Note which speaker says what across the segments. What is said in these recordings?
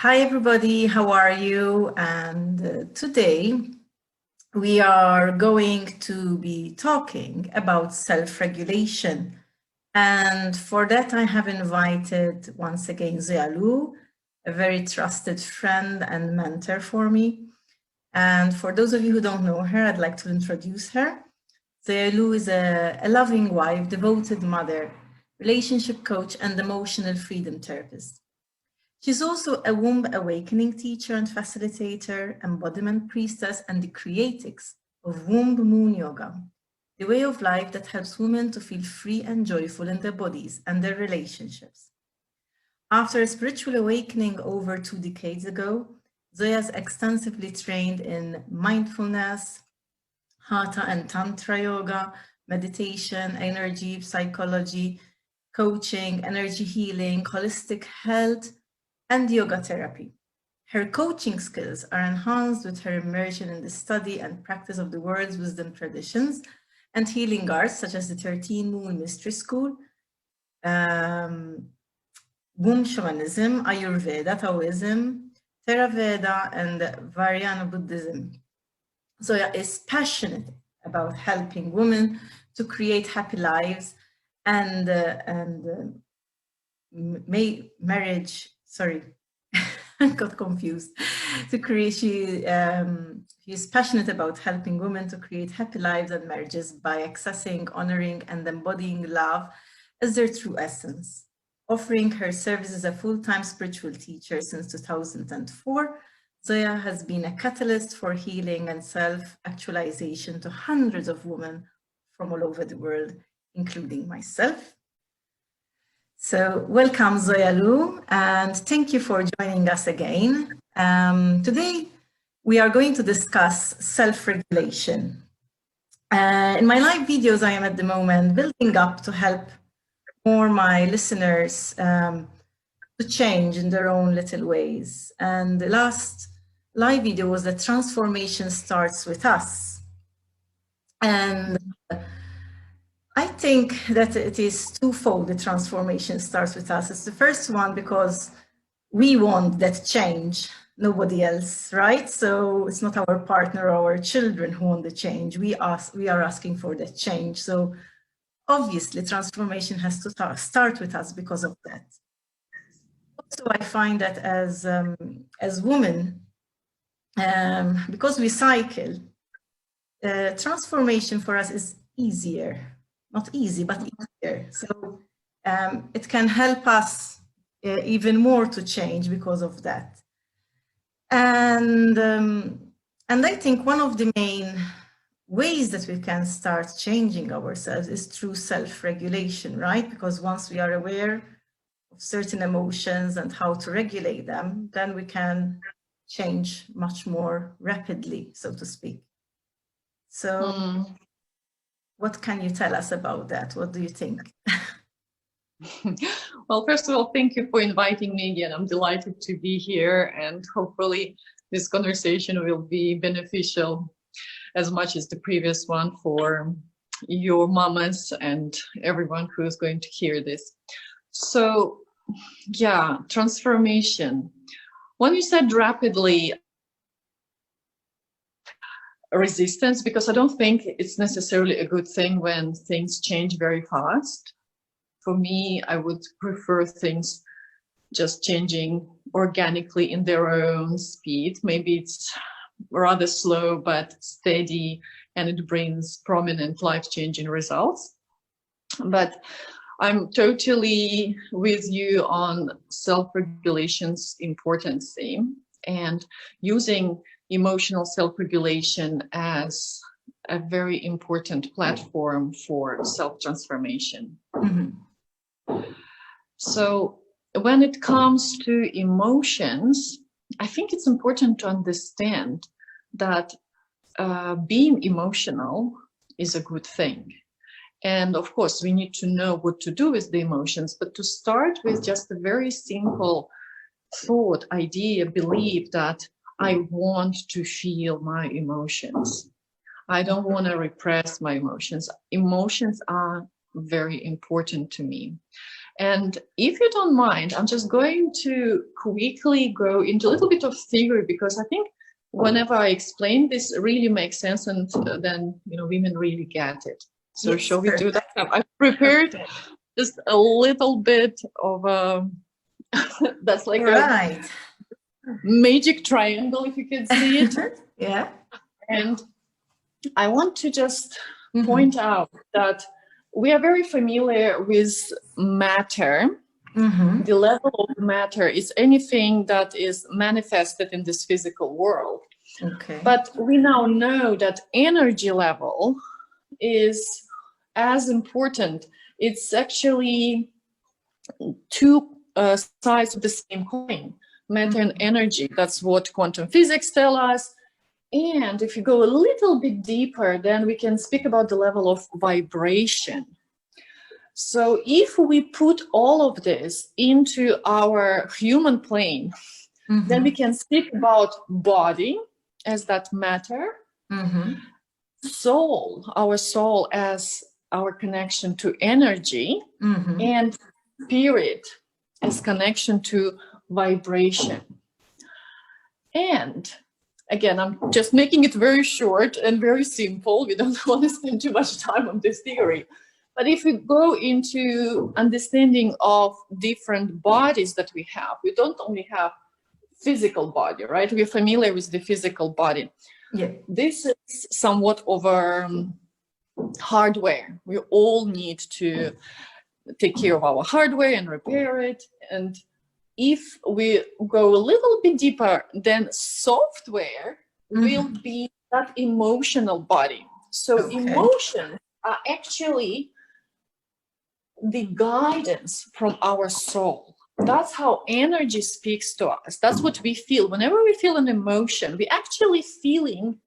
Speaker 1: Hi everybody, how are you? And today we are going to be talking about self-regulation. And for that I have invited once again Zoya, a very trusted friend and mentor for me. And for those of you who don't know her, I'd like to introduce her. Zoya is a loving wife, devoted mother, relationship coach, and emotional freedom therapist. She's also a womb awakening teacher and facilitator, embodiment priestess, and the creatrix of Womb-Moon Yoga, the way of life that helps women to feel free and joyful in their bodies and their relationships. After a spiritual awakening over 2 decades ago, Zoya's extensively trained in mindfulness, hatha and tantra yoga, meditation, energy, psychology, coaching, energy healing, holistic health, and yoga therapy. Her coaching skills are enhanced with her immersion in the study and practice of the world's wisdom traditions and healing arts, such as the 13 Moon Mystery School, Womb Shamanism, Ayurveda, Taoism, Theravada, and Vajrayana Buddhism. Zoya is passionate about helping women to create happy lives and marriage. Sorry, I got confused. She is passionate about helping women to create happy lives and marriages by accessing, honoring, and embodying love as their true essence. Offering her service as a full-time spiritual teacher since 2004, Zoya has been a catalyst for healing and self-actualization to hundreds of women from all over the world, including myself. So welcome, Zoya, and thank you for joining us again. Today, we are going to discuss self-regulation. In my live videos, I am at the moment building up to help more my listeners to change in their own little ways. And the last live video was that transformation starts with us. And I think that it is twofold. The transformation starts with us. It's the first one because we want that change, nobody else, right? So it's not our partner or our children who want the change. We are asking for that change. So obviously transformation has to start with us because of that. Also, I find that as women, because we cycle, transformation for us is easier. Not easy, but easier. So it can help us even more to change because of that. And I think one of the main ways that we can start changing ourselves is through self-regulation, right? Because once we are aware of certain emotions and how to regulate them, then we can change much more rapidly, so to speak. So what can you tell us about that? What do you think?
Speaker 2: Well, first of all, thank you for inviting me again. I'm delighted to be here, and hopefully this conversation will be beneficial as much as the previous one for your mamas and everyone who is going to hear this. So, yeah, transformation. When you said rapidly, resistance, because I don't think it's necessarily a good thing when things change very fast. For me, I would prefer things just changing organically in their own speed. Maybe it's rather slow, but steady, and it brings prominent life-changing results. But I'm totally with you on self-regulation's important theme and using emotional self-regulation as a very important platform for self-transformation. So when it comes to emotions, I think it's important to understand that being emotional is a good thing. And of course, we need to know what to do with the emotions, but to start with just a very simple thought, idea, belief that I want to feel my emotions. I don't want to repress my emotions. Emotions are very important to me. And if you don't mind, I'm just going to quickly go into a little bit of theory, because I think whenever I explain this, it really makes sense, and then women really get it. So
Speaker 1: Yes,
Speaker 2: shall we do that?
Speaker 1: perfect.
Speaker 2: I've prepared just a little bit of that's like
Speaker 1: Right.
Speaker 2: a magic triangle, if you can see it.
Speaker 1: Yeah.
Speaker 2: And I want to just point out that we are very familiar with matter. The level of matter is anything that is manifested in this physical world.
Speaker 1: Okay.
Speaker 2: But we now know that energy level is as important. It's actually two sides of the same coin, matter and energy. That's what quantum physics tell us. And if you go a little bit deeper, then we can speak about the level of vibration. So if we put all of this into our human plane, then we can speak about body as that matter, soul, our soul as our connection to energy, and spirit as connection to vibration. And again, I'm just making it very short and very simple. We don't want to spend too much time on this theory. But if we go into understanding of different bodies that we have, we don't only have physical body, right? We're familiar with the physical body.
Speaker 1: Yeah.
Speaker 2: This is somewhat of hardware. We all need to take care of our hardware and repair it. And if we go a little bit deeper, then software will be that emotional body. So emotions are actually the guidance from our soul. That's how energy speaks to us. That's what we feel. Whenever we feel an emotion, we're actually feeling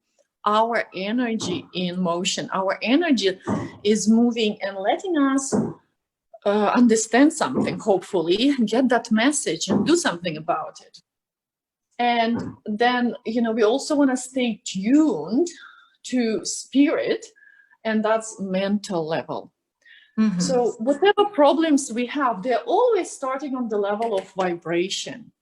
Speaker 2: our energy in motion. Our energy is moving and letting us understand something, hopefully, get that message and do something about it. And then, we also want to stay tuned to spirit, and that's mental level. So whatever problems we have, they're always starting on the level of vibration.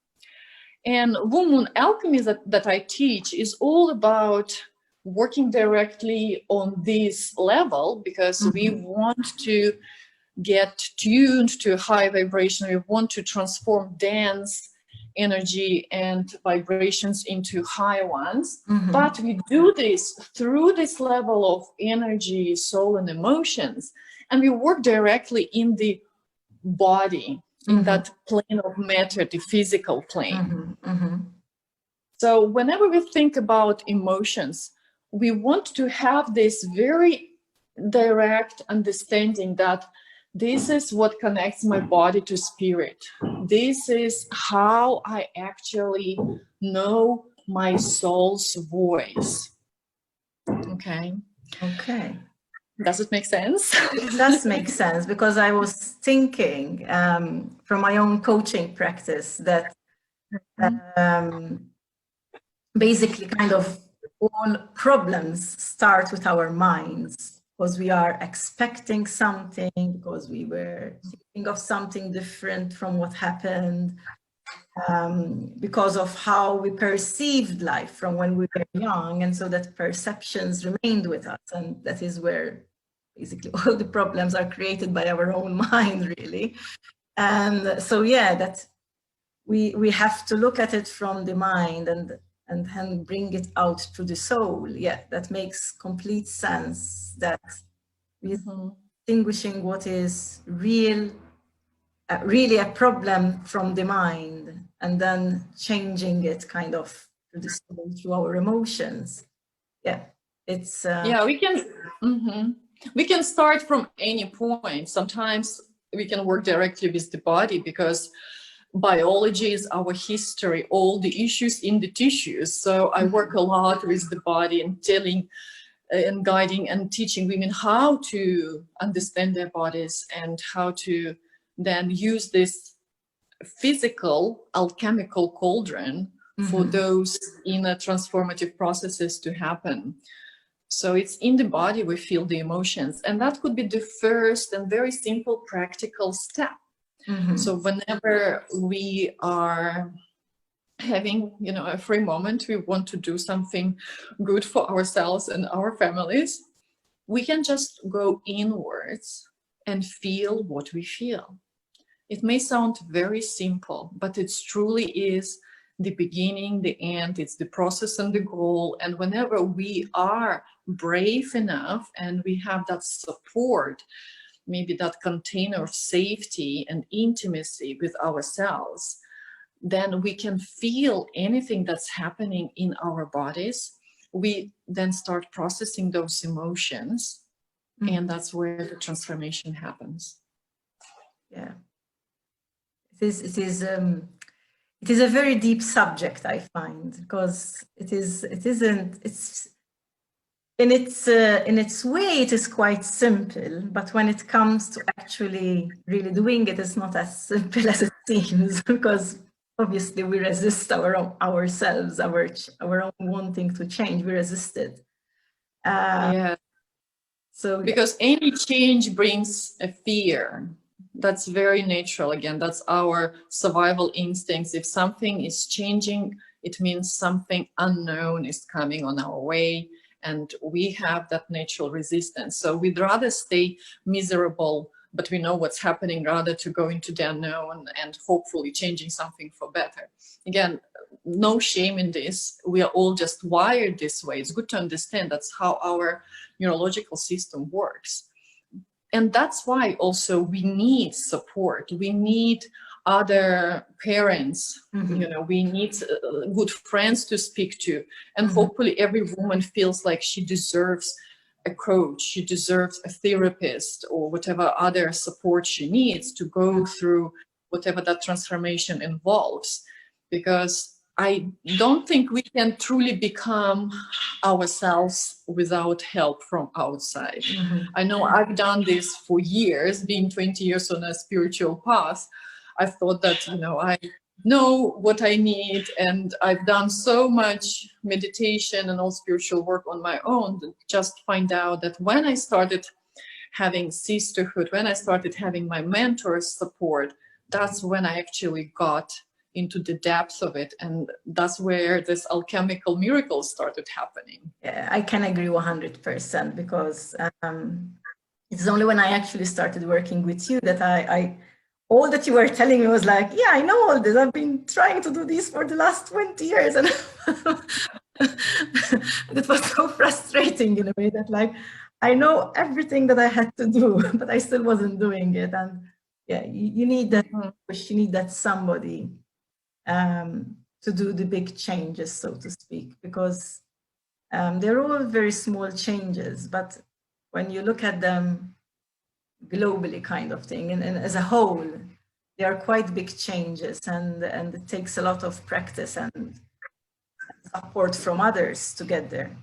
Speaker 2: And Womb-Moon Alchemy that I teach is all about working directly on this level, because we want to get tuned to high vibration. We want to transform dense energy and vibrations into high ones. But we do this through this level of energy, soul, and emotions. And we work directly in the body, in that plane of matter, the physical plane. So whenever we think about emotions, we want to have this very direct understanding that this is what connects my body to spirit. This is how I actually know my soul's voice. Okay. Does it make sense?
Speaker 1: It does make sense, because I was thinking from my own coaching practice that basically kind of all problems start with our minds, because we are expecting something, because we were thinking of something different from what happened, because of how we perceived life from when we were young, and so that perceptions remained with us, and that is where basically all the problems are created by our own mind, really. And so that we have to look at it from the mind and then bring it out to the soul. That makes complete sense, that we're distinguishing what is really a problem from the mind, and then changing it kind of to the soul through our emotions. It's
Speaker 2: we can start from any point. Sometimes we can work directly with the body, because biology is our history, all the issues in the tissues. So I work a lot with the body and telling and guiding and teaching women how to understand their bodies and how to then use this physical alchemical cauldron for those inner transformative processes to happen. So it's in the body we feel the emotions, and that could be the first and very simple practical step. So whenever we are having, a free moment, we want to do something good for ourselves and our families, we can just go inwards and feel what we feel. It may sound very simple, but it truly is the beginning, the end, it's the process and the goal. And whenever we are brave enough and we have that support, maybe that container of safety and intimacy with ourselves, then we can feel anything that's happening in our bodies. We then start processing those emotions, and that's where the transformation happens.
Speaker 1: Yeah. It is a very deep subject, I find, because it's in its way, it is quite simple, but when it comes to actually really doing it, it's not as simple as it seems, because obviously we resist ourselves, our own wanting to change, we resist it.
Speaker 2: Yeah.
Speaker 1: So
Speaker 2: because any change brings a fear. That's very natural. Again, that's our survival instincts. If something is changing, it means something unknown is coming on our way, and we have that natural resistance. So we'd rather stay miserable, but we know what's happening, rather to go into the unknown and hopefully changing something for better. Again, no shame in this. We are all just wired this way. It's good to understand that's how our neurological system works. And that's why also we need support. We need other parents, we need good friends to speak to. And hopefully every woman feels like she deserves a coach, she deserves a therapist, or whatever other support she needs to go through whatever that transformation involves. Because I don't think we can truly become ourselves without help from outside. I know I've done this for years, being 20 years on a spiritual path. I thought that, I know what I need, and I've done so much meditation and all spiritual work on my own to just find out that when I started having sisterhood, when I started having my mentor's support, that's when I actually got into the depths of it, and that's where this alchemical miracle started happening.
Speaker 1: Yeah, I can agree 100%, because it's only when I actually started working with you that I all that you were telling me was like, yeah, I know all this. I've been trying to do this for the last 20 years, and it was so frustrating in a way that, like, I know everything that I had to do, but I still wasn't doing it. And yeah, you need that push, you need that somebody to do the big changes, so to speak, because they're all very small changes, but when you look at them globally, kind of thing, and as a whole, they are quite big changes, and it takes a lot of practice and support from others to get there.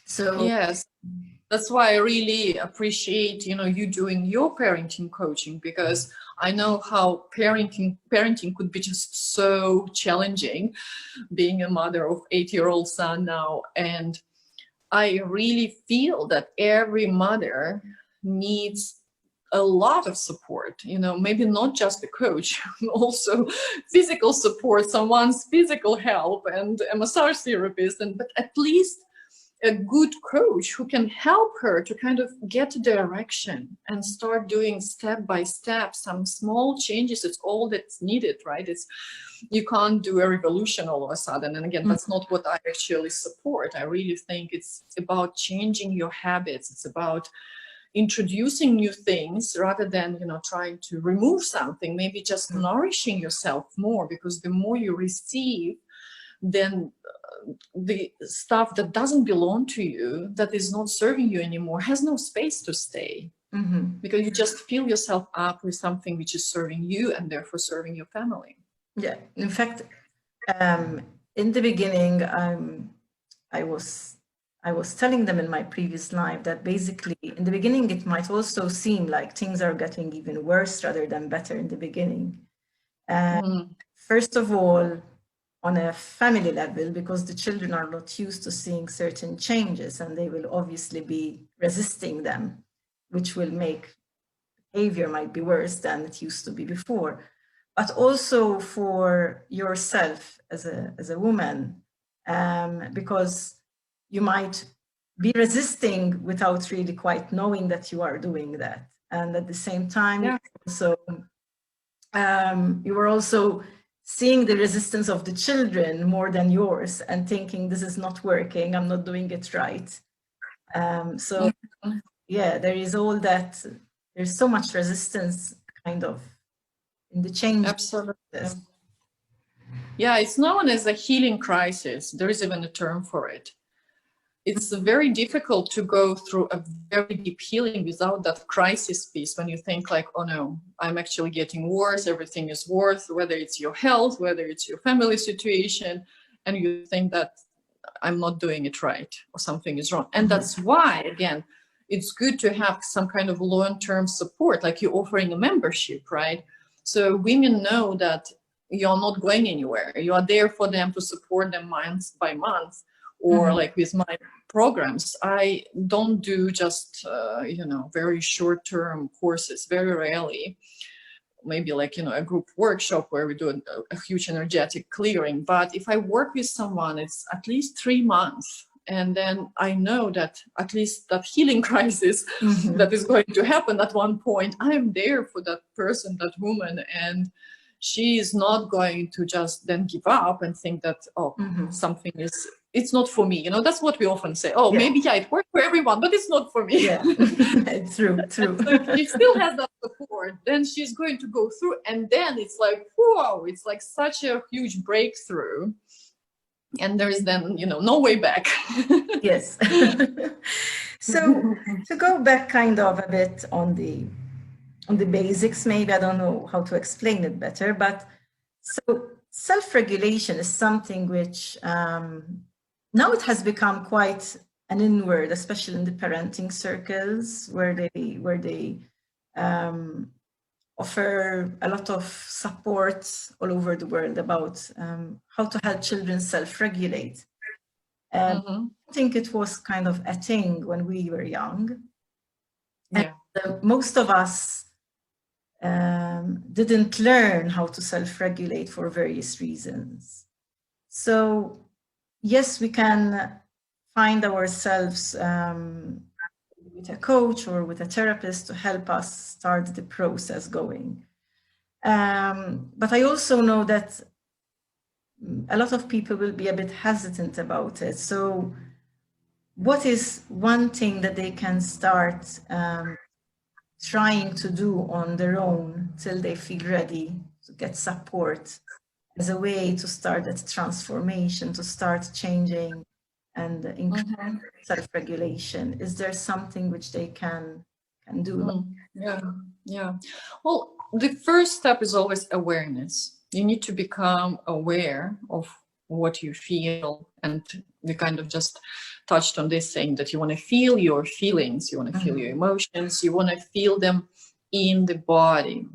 Speaker 1: So
Speaker 2: yes, that's why I really appreciate, you doing your parenting coaching, because I know how parenting could be just so challenging, being a mother of 8-year-old son now. And I really feel that every mother needs a lot of support, maybe not just a coach, also physical support, someone's physical help, and a massage therapist, but at least a good coach who can help her to kind of get direction and start doing step by step some small changes. It's all that's needed, right? You can't do a revolution all of a sudden. And again, that's not what I actually support. I really think it's about changing your habits. It's about introducing new things rather than, trying to remove something, maybe just nourishing yourself more, because the more you receive, then the stuff that doesn't belong to you, that is not serving you anymore, has no space to stay, because you just fill yourself up with something which is serving you and therefore serving your family.
Speaker 1: Yeah, in fact, in the beginning, I was telling them in my previous life that basically in the beginning it might also seem like things are getting even worse rather than better in the beginning. First of all, on a family level, because the children are not used to seeing certain changes, and they will obviously be resisting them, which will make behavior might be worse than it used to be before, but also for yourself as a woman, because you might be resisting without really quite knowing that you are doing that. And at the same time, so you were also seeing the resistance of the children more than yours and thinking, this is not working, I'm not doing it right. So yeah, there is all that, there's so much resistance kind of in the change.
Speaker 2: Absolutely. Yeah, it's known as a healing crisis. There is even a term for it. It's very difficult to go through a very deep healing without that crisis piece, when you think like, oh no, I'm actually getting worse, everything is worse, whether it's your health, whether it's your family situation, and you think that I'm not doing it right or something is wrong. And that's why, again, it's good to have some kind of long-term support, like you're offering a membership, right? So women know that you're not going anywhere. You are there for them to support them month by month. Or like with my programs, I don't do just, very short-term courses, very rarely. Maybe like, a group workshop where we do a huge energetic clearing. But if I work with someone, it's at least 3 months. And then I know that at least that healing crisis that is going to happen at one point, I am there for that person, that woman, and she is not going to just then give up and think that, something is, it's not for me. That's what we often say. Oh, maybe, it works for everyone, but it's not for me.
Speaker 1: Yeah, true.
Speaker 2: So if she still has that support, then she's going to go through. And then it's like, whoa, it's like such a huge breakthrough. And there is then, no way back.
Speaker 1: Yes. So to go back kind of a bit on the basics, maybe, I don't know how to explain it better, but so self-regulation is something which now it has become quite an inward, especially in the parenting circles, where they offer a lot of support all over the world about how to help children self-regulate. I think it was kind of a thing when we were young.
Speaker 2: Yeah.
Speaker 1: And most of us didn't learn how to self-regulate for various reasons. So yes, we can find ourselves with a coach or with a therapist to help us start the process going. But I also know that a lot of people will be a bit hesitant about it. So what is one thing that they can start trying to do on their own till they feel ready to get support as a way to start that transformation, to start changing and increase self-regulation? Is there something which they can do?
Speaker 2: Yeah. Well, the first step is always awareness. You need to become aware of what you feel, and we kind of just touched on this, saying that you want to feel your feelings, you want to feel your emotions, you want to feel them in the body.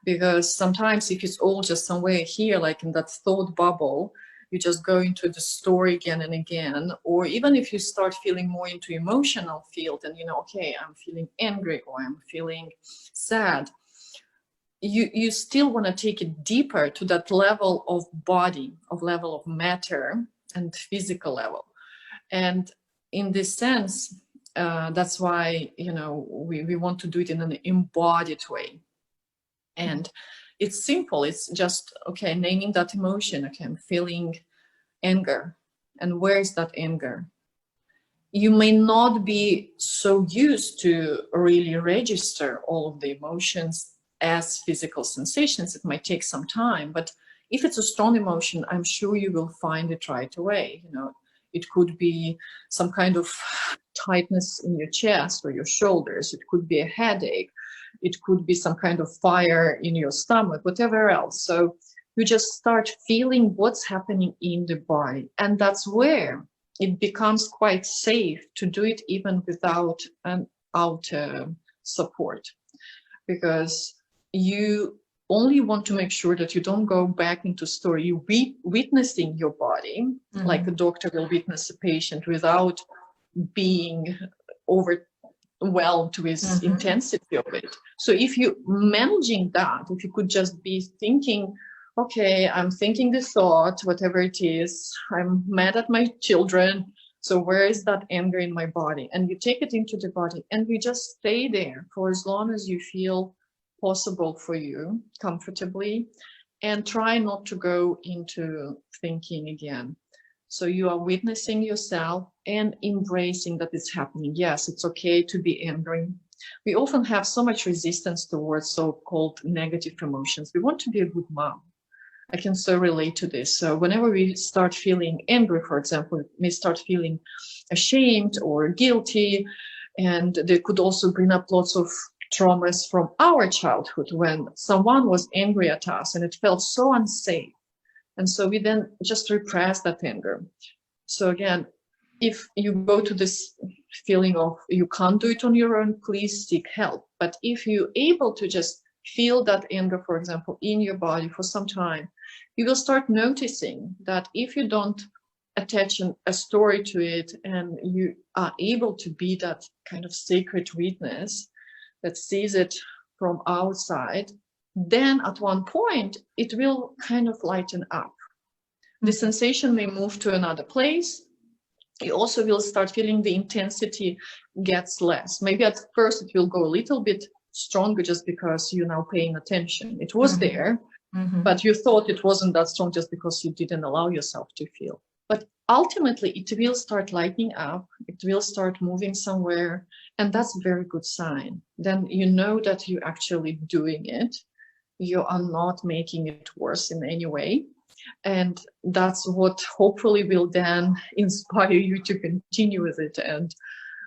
Speaker 2: Because sometimes if it's all just somewhere here, like in that thought bubble, you just go into the story again and again. Or even if you start feeling more into emotional field and okay, I'm feeling angry or I'm feeling sad, you still want to take it deeper to that level of body, of level of matter and physical level. And in this sense, that's why we want to do it in an embodied way. And it's simple. It's just, okay, naming that emotion. Okay, I'm feeling anger. And where is that anger? You may not be so used to really register all of the emotions as physical sensations. It might take some time, but if it's a strong emotion, I'm sure you will find it right away. It could be some kind of tightness in your chest or your shoulders. It could be a headache. It could be some kind of fire in your stomach, whatever else. So you just start feeling what's happening in the body. And that's where it becomes quite safe to do it even without an outer support. Because you only want to make sure that you don't go back into story. You witnessing your body, like a doctor will witness a patient without being over overwhelmed with intensity of it. So if you managing that, if you could just be thinking, okay, I'm thinking this thought, whatever it is, I'm mad at my children. So where is that anger in my body? And you take it into the body and you just stay there for as long as you feel possible for you, comfortably, and try not to go into thinking again. So you are witnessing yourself and embracing that it's happening. Yes, it's okay to be angry. We often have so much resistance towards so-called negative emotions. We want to be a good mom. I can so relate to this. So whenever we start feeling angry, for example, we start feeling ashamed or guilty, and they could also bring up lots of traumas from our childhood when someone was angry at us and it felt so unsafe. And so we then just repress that anger. So again, if you go to this feeling of you can't do it on your own, please seek help. But if you're able to just feel that anger, for example, in your body for some time, you will start noticing that if you don't attach a story to it and you are able to be that kind of sacred witness that sees it from outside, then at one point it will kind of lighten up. The sensation may move to another place. You also will start feeling the intensity gets less. Maybe at first it will go a little bit stronger just because you're now paying attention. It was there, but you thought it wasn't that strong just because you didn't allow yourself to feel. But ultimately it will start lightening up. It will start moving somewhere. And that's a very good sign. Then you know that you're actually doing it. You are not making it worse in any way. And that's what hopefully will then inspire you to continue with it. And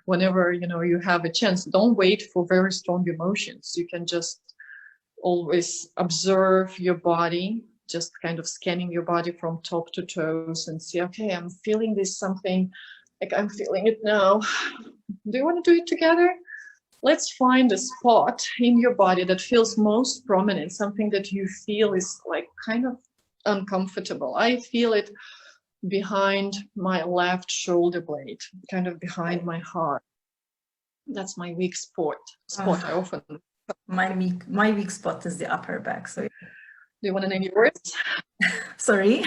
Speaker 2: whenever, you have a chance, don't wait for very strong emotions. You can just always observe your body, just kind of scanning your body from top to toes and see, okay, I'm feeling this something, like I'm feeling it now. Do you want to do it together? Let's find a spot in your body that feels most prominent, something that you feel is like kind of uncomfortable. I feel it behind my left shoulder blade, kind of behind my heart. That's my weak spot. I often.
Speaker 1: My weak spot is the upper back. So,
Speaker 2: do you want to name yours?
Speaker 1: Sorry.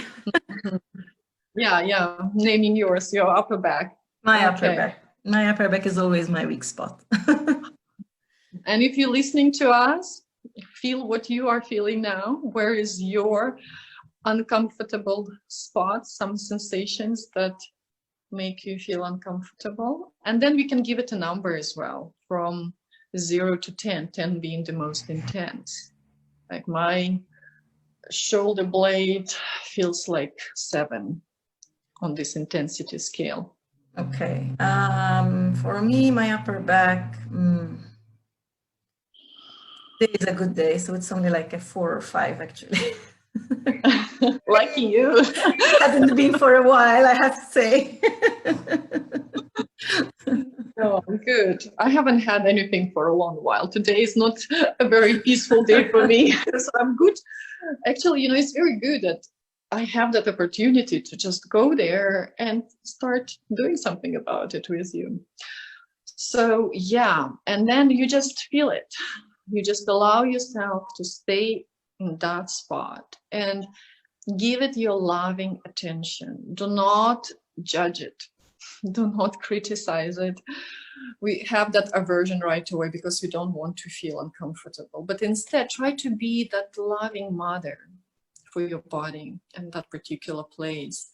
Speaker 2: Yeah. Naming yours, your upper back.
Speaker 1: My upper back. My upper back is always my weak spot.
Speaker 2: And if you're listening to us, feel what you are feeling now. Where is your uncomfortable spots, some sensations that make you feel uncomfortable? And then we can give it a number as well, from 0 to 10, 10 being the most intense. Like my shoulder blade feels like 7 on this intensity scale.
Speaker 1: Okay. For me, my upper back, today is a good day, so it's only like a 4 or 5 actually.
Speaker 2: Lucky you.
Speaker 1: It hasn't been for a while, I have to say.
Speaker 2: Oh, good. I haven't had anything for a long while. Today is not a very peaceful day for me, so I'm good. Actually, it's very good that I have that opportunity to just go there and start doing something about it with you. So, yeah, and then you just feel it. You just allow yourself to stay in that spot and give it your loving attention. Do not judge it. Do not criticize it. We have that aversion right away because we don't want to feel uncomfortable. But instead, try to be that loving mother for your body and that particular place.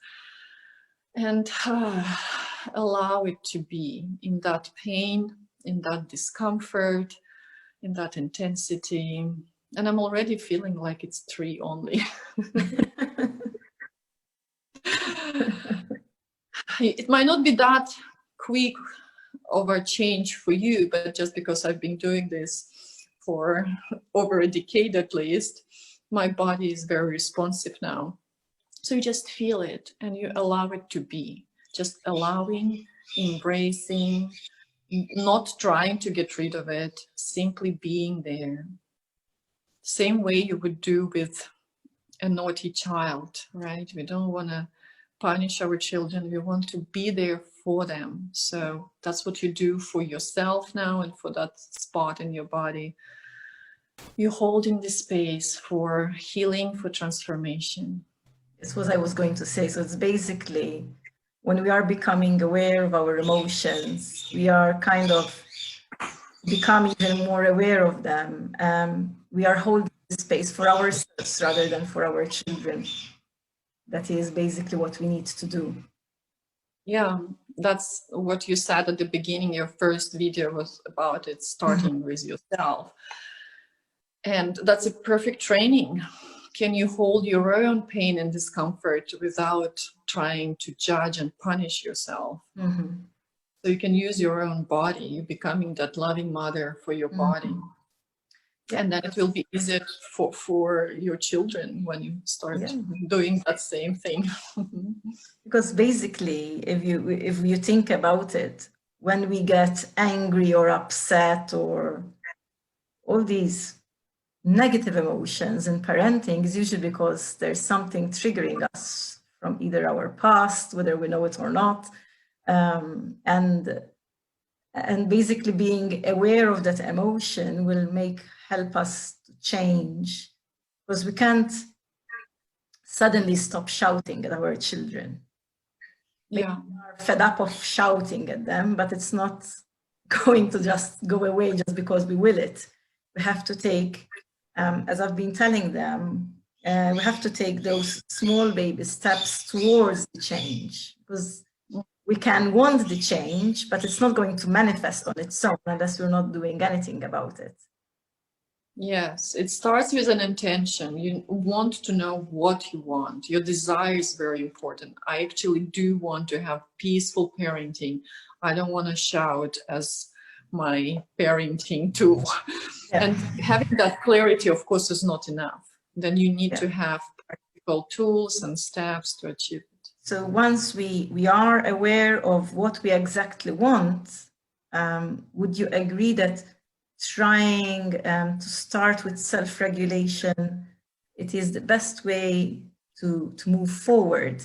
Speaker 2: And allow it to be in that pain, in that discomfort, in that intensity. And I'm already feeling like it's 3 only. It might not be that quick of a change for you, but just because I've been doing this for over a decade at least, my body is very responsive now. So you just feel it and you allow it to be. Just allowing, embracing, not trying to get rid of it, simply being there. Same way you would do with a naughty child, right? We don't want to punish our children. We want to be there for them. So that's what you do for yourself now, and for that spot in your body. You're holding the space for healing, for transformation.
Speaker 1: It's what I was going to say. So it's basically when we are becoming aware of our emotions, we are kind of become even more aware of them. We are holding the space for ourselves rather than for our children. That is basically what we need to do.
Speaker 2: Yeah, that's what you said at the beginning. Your first video was about it, starting with yourself. And that's a perfect training. Can you hold your own pain and discomfort without trying to judge and punish yourself? So you can use your own body. You're becoming that loving mother for your body. And then it will be easier for your children when you start doing that same thing.
Speaker 1: Because basically, if you think about it, when we get angry or upset or all these negative emotions in parenting, is usually because there's something triggering us from either our past, whether we know it or not, and basically being aware of that emotion will help us to change, because we can't suddenly stop shouting at our children.
Speaker 2: Yeah,
Speaker 1: we are fed up of shouting at them, but it's not going to just go away just because we will it. We have to take, as I've been telling them, we have to take those small baby steps towards the change, because we can want the change, but it's not going to manifest on its own unless we're not doing anything about it.
Speaker 2: Yes, it starts with an intention. You want to know what you want. Your desire is very important. I actually do want to have peaceful parenting. I don't want to shout as my parenting tool. Yeah. And having that clarity, of course, is not enough. Then you need to have practical tools and steps to achieve it.
Speaker 1: So once we are aware of what we exactly want, would you agree that trying to start with self-regulation, it is the best way to move forward?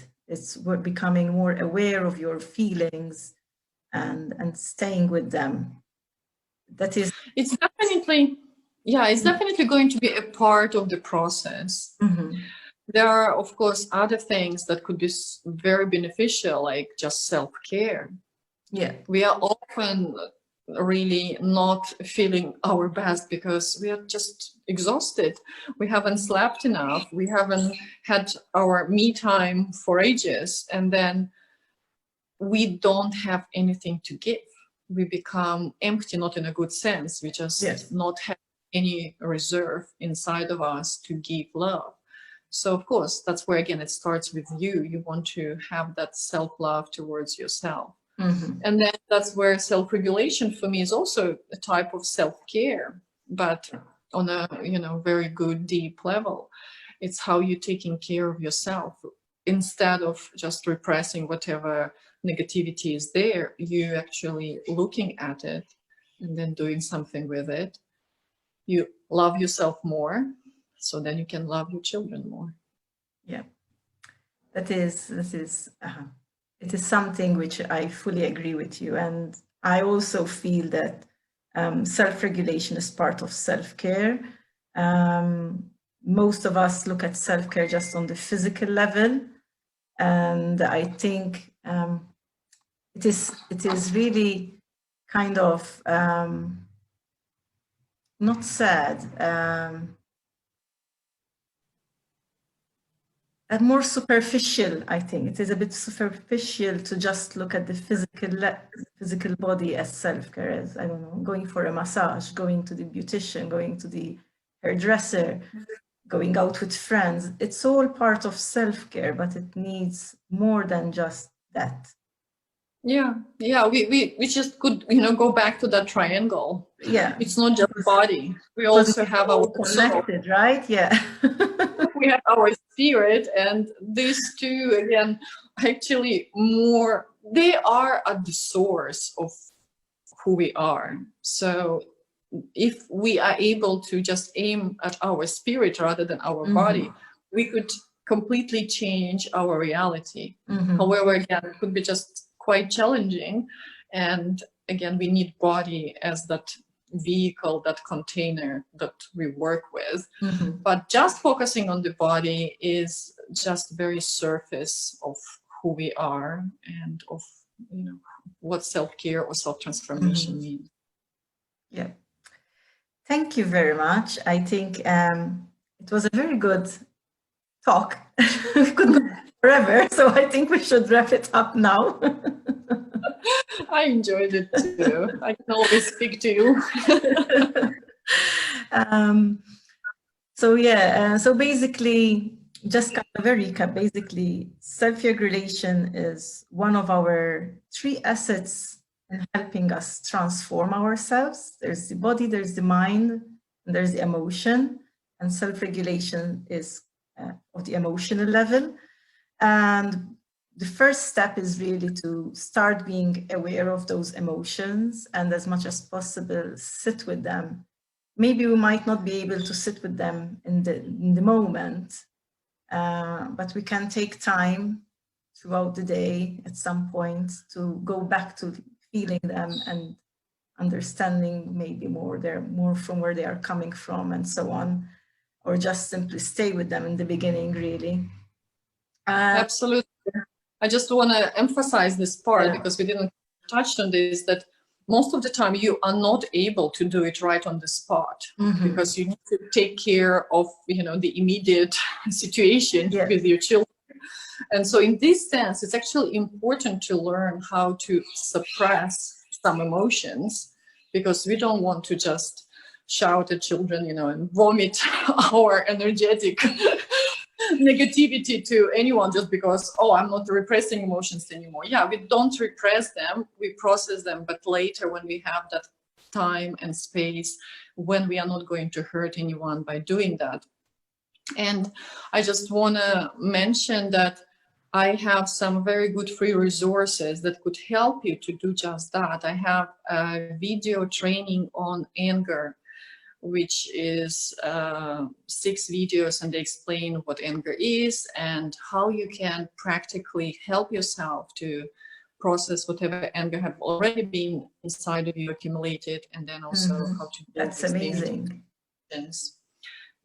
Speaker 1: We're becoming more aware of your feelings and staying with them. That is,
Speaker 2: it's definitely, it's definitely going to be a part of the process. There are, of course, other things that could be very beneficial, like just self-care.
Speaker 1: Yeah,
Speaker 2: we are often really not feeling our best because we are just exhausted. We haven't slept enough. We haven't had our me time for ages. And then we don't have anything to give. We become empty, not in a good sense. We just not have any reserve inside of us to give love. So, of course, that's where, again, it starts with you. You want to have that self-love towards yourself. And then that's where self-regulation for me is also a type of self-care, but on a very good, deep level. It's how you're taking care of yourself. Instead of just repressing whatever negativity is there, you actually looking at it and then doing something with it. You love yourself more, so then you can love your children more.
Speaker 1: Yeah, it is something which I fully agree with you. And I also feel that self-regulation is part of self-care. Most of us look at self-care just on the physical level. And I think it is really kind of not sad, more superficial. I think it is a bit superficial to just look at the physical body as self-care, as, I don't know, going for a massage, going to the beautician, going to the hairdresser, going out with friends. It's all part of self-care, but it needs more than just that.
Speaker 2: Yeah, we just could go back to that triangle.
Speaker 1: Yeah,
Speaker 2: it's not just body. We also have our
Speaker 1: connected, right? Yeah.
Speaker 2: We have our spirit, and these two again actually they are at the source of who we are. So if we are able to just aim at our spirit rather than our body, we could completely change our reality. However, again, it could be just quite challenging. And again, we need body as that vehicle, that container that we work with. But just focusing on the body is just very surface of who we are and of, you know, what self-care or self-transformation means.
Speaker 1: Yeah. Thank you very much. I think it was a very good talk. We could go forever, so I think we should wrap it up now.
Speaker 2: I enjoyed it too. I can always speak to you.
Speaker 1: So yeah, so basically, just kind of a recap, basically, self-regulation is one of our 3 assets in helping us transform ourselves. There's the body, there's the mind, and there's the emotion. And self-regulation is of the emotional level. And the first step is really to start being aware of those emotions and as much as possible sit with them. Maybe we might not be able to sit with them in the moment, but we can take time throughout the day at some point to go back to feeling them and understanding maybe more from where they are coming from and so on, or just simply stay with them in the beginning, really.
Speaker 2: Absolutely. I just want to emphasize this part because we didn't touch on this, that most of the time you are not able to do it right on the spot because you need to take care of, you know, the immediate situation with your children. And so in this sense, it's actually important to learn how to suppress some emotions, because we don't want to just shout at children, you know, and vomit our energetic negativity to anyone just because, oh, I'm not repressing emotions anymore. Yeah, we don't repress them, we process them, but later when we have that time and space, when we are not going to hurt anyone by doing that. And I just want to mention that I have some very good free resources that could help you to do just that. I have a video training on anger, which is 6 videos, and they explain what anger is and how you can practically help yourself to process whatever anger have already been inside of you accumulated, and then also how to deal
Speaker 1: That's
Speaker 2: with
Speaker 1: amazing.
Speaker 2: things.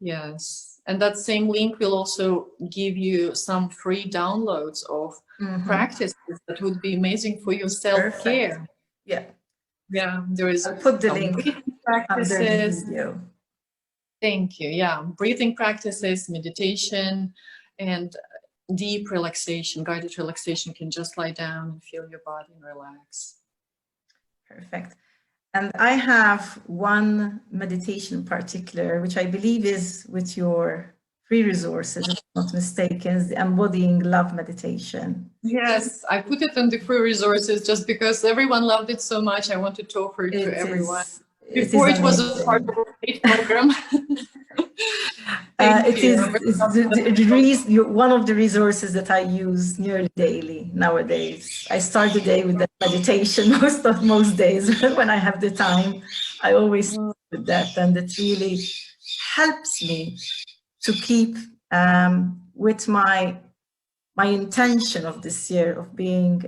Speaker 2: Yes, and that same link will also give you some free downloads of practices that would be amazing for your self-care. Yeah, there is.
Speaker 1: I'll put the link
Speaker 2: practices.
Speaker 1: under the video.
Speaker 2: Thank you. Yeah, breathing practices, meditation, and deep relaxation, guided relaxation. You can just lie down and feel your body and relax.
Speaker 1: Perfect. And I have one meditation in particular, which I believe is with your free resources, if I'm not mistaken, is the Embodying Love meditation.
Speaker 2: Yes, I put it on the free resources just because everyone loved it so much. I wanted to offer it to everyone. Before it was a part of a paid program.
Speaker 1: It's one of the resources that I use nearly daily nowadays. I start the day with the meditation most days when I have the time. I always start with that, and it really helps me to keep with my intention of this year of being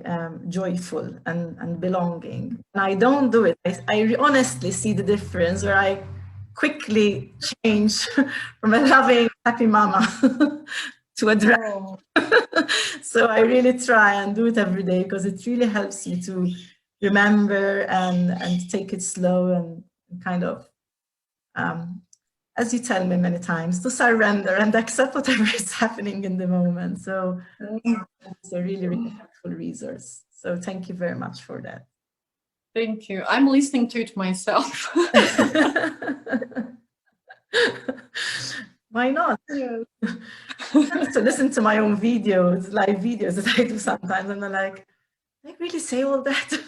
Speaker 1: joyful and belonging. And I don't do it. I honestly see the difference where I quickly change from a loving, happy mama to a drag. So I really try and do it every day because it really helps me to remember and take it slow and kind of, as you tell me many times, to surrender and accept whatever is happening in the moment. So it's a really, really helpful resource. So thank you very much for that.
Speaker 2: Thank you. I'm listening to it myself.
Speaker 1: Why not?
Speaker 2: Yes.
Speaker 1: I have to listen to my own videos, live videos that I do sometimes, and I'm like, did I really say all that?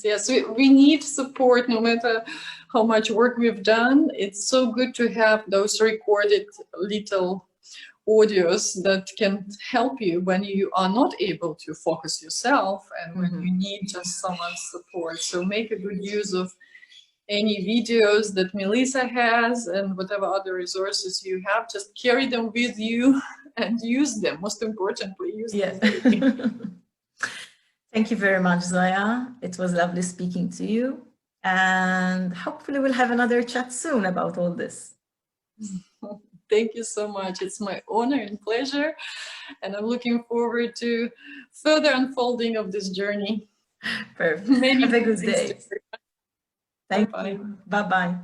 Speaker 2: Yes. We need support no matter how much work we've done. It's so good to have those recorded little audios that can help you when you are not able to focus yourself and when you need just someone's support. So make a good use of any videos that Melissa has and whatever other resources you have, just carry them with you and use them. Most importantly, use them daily.
Speaker 1: Thank you very much, Zoya. It was lovely speaking to you. And hopefully we'll have another chat soon about all this.
Speaker 2: Thank you so much. It's my honor and pleasure. And I'm looking forward to further unfolding of this journey.
Speaker 1: Perfect. Have a good day. Thank you. Bye-bye.